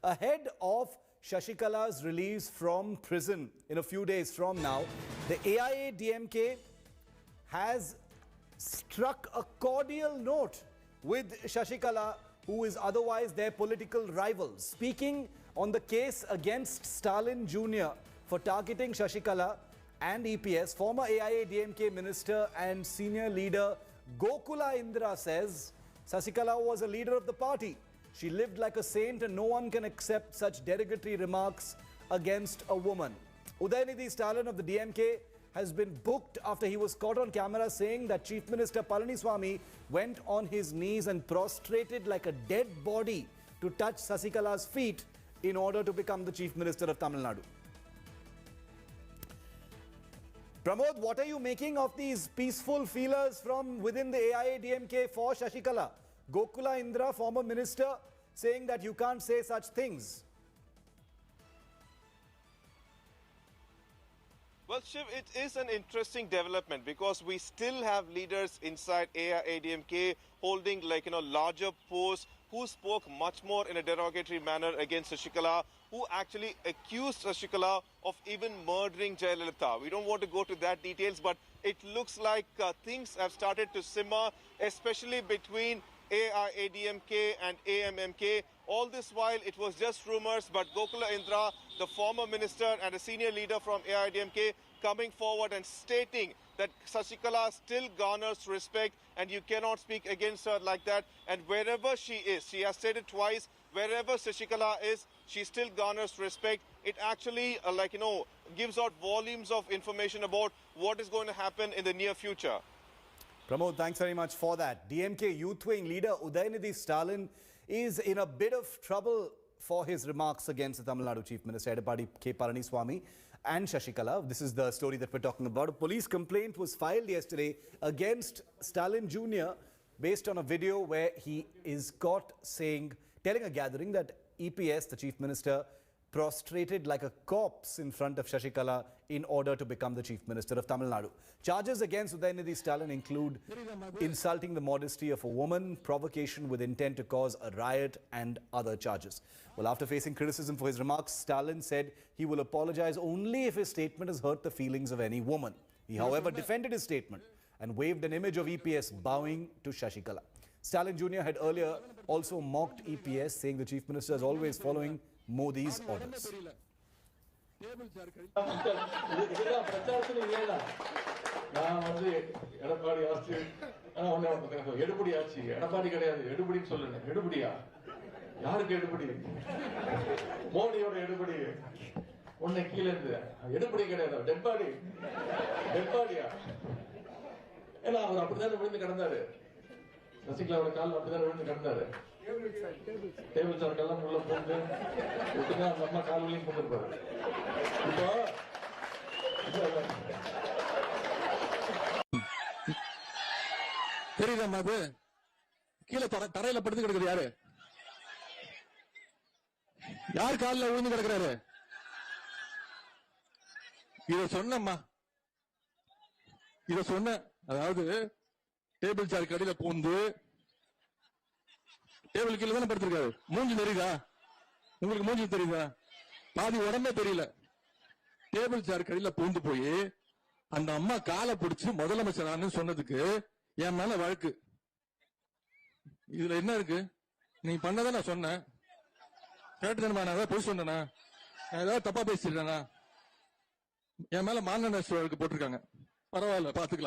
Ahead of Shashikala's release from prison in a few days from now, the AIADMK has struck a cordial note with Shashikala, who is otherwise their political rival. Speaking on the case against Stalin Jr. for targeting Shashikala and EPS, former AIADMK minister and senior leader Gokula Indra says Shashikala was a leader of the party. She lived like a saint and no one can accept such derogatory remarks against a woman. Udayanidhi Stalin of the DMK has been booked after he was caught on camera saying that Chief Minister Palaniswamy went on his knees and prostrated like a dead body to touch Shashikala's feet in order to become the Chief Minister of Tamil Nadu. Pramod, what are you making of these peaceful feelers from within the AIADMK for Shashikala? Gokula Indra, former minister, saying that you can't say such things. Well, Shiv, it is an interesting development because we still have leaders inside AIADMK holding larger posts who spoke much more in a derogatory manner against Shashikala, who actually accused Shashikala of even murdering Jayalalitha. We don't want to go to that details, but it looks like things have started to simmer, especially between AIADMK and AMMK. All this while, it was just rumors, but Gokula Indra, the former minister and a senior leader from AIADMK, coming forward and stating that Shashikala still garners respect and you cannot speak against her like that. And wherever she is, she has stated twice, wherever Shashikala is, she still garners respect. It actually, gives out volumes of information about what is going to happen in the near future. Pramod, thanks very much for that. DMK Youth Wing leader Udayanidhi Stalin is in a bit of trouble for his remarks against the Tamil Nadu Chief Minister Edappadi K. Palaniswamy and Shashikala. This is the story that we're talking about. A police complaint was filed yesterday against Stalin Jr. based on a video where he is caught telling a gathering that EPS, the Chief Minister, prostrated like a corpse in front of Shashikala in order to become the Chief Minister of Tamil Nadu. Charges against Udayanidhi Stalin include insulting the modesty of a woman, provocation with intent to cause a riot and other charges. Well, after facing criticism for his remarks, Stalin said he will apologize only if his statement has hurt the feelings of any woman. He, however, defended his statement and waved an image of EPS bowing to Shashikala. Stalin Jr. had earlier also mocked EPS, saying the Chief Minister is always following Modi's orders. Shashikala கால் அப்படிதான் விழுந்து கிடந்தாரு. Table sir எல்லாம் உள்ள போட்டு விட்டுங்க அந்த அம்மா கால் வலியும் போட்டுருப்பாரு. இப்போ தெரியுதா அது கீழே தரையில படுத்து கிடக்குது யாரு? யார் காலில் விழுந்து கிடக்குறாரு? இத சொன்னம்மா, இத சொன்ன, அதாவது டேபிள் சார் கடையில பூந்து டேபிள் கீழே தானே படுத்திருக்காரு. மூஞ்சி தெரியுதா உங்களுக்கு? மூஞ்சி தெரியுதா? பாதி உடம்பே தெரியல. டேபிள் சார் கடையில பூந்து போய் அந்த அம்மா காலை பிடிச்சு முதலமைச்சர் சொன்னதுக்கு என் மேல வழக்கு. இதுல என்ன இருக்கு? நீ பண்ணதான் நான் சொன்னேன். கேட்டு தானே நான் ஏதாவது போய் சொன்னேனா? நான் ஏதாவது தப்பா பேசிட்டேனா? என் மேல மாநகராட்சி வழக்கு போட்டிருக்காங்க. பரவாயில்ல, பாத்துக்கலாம்.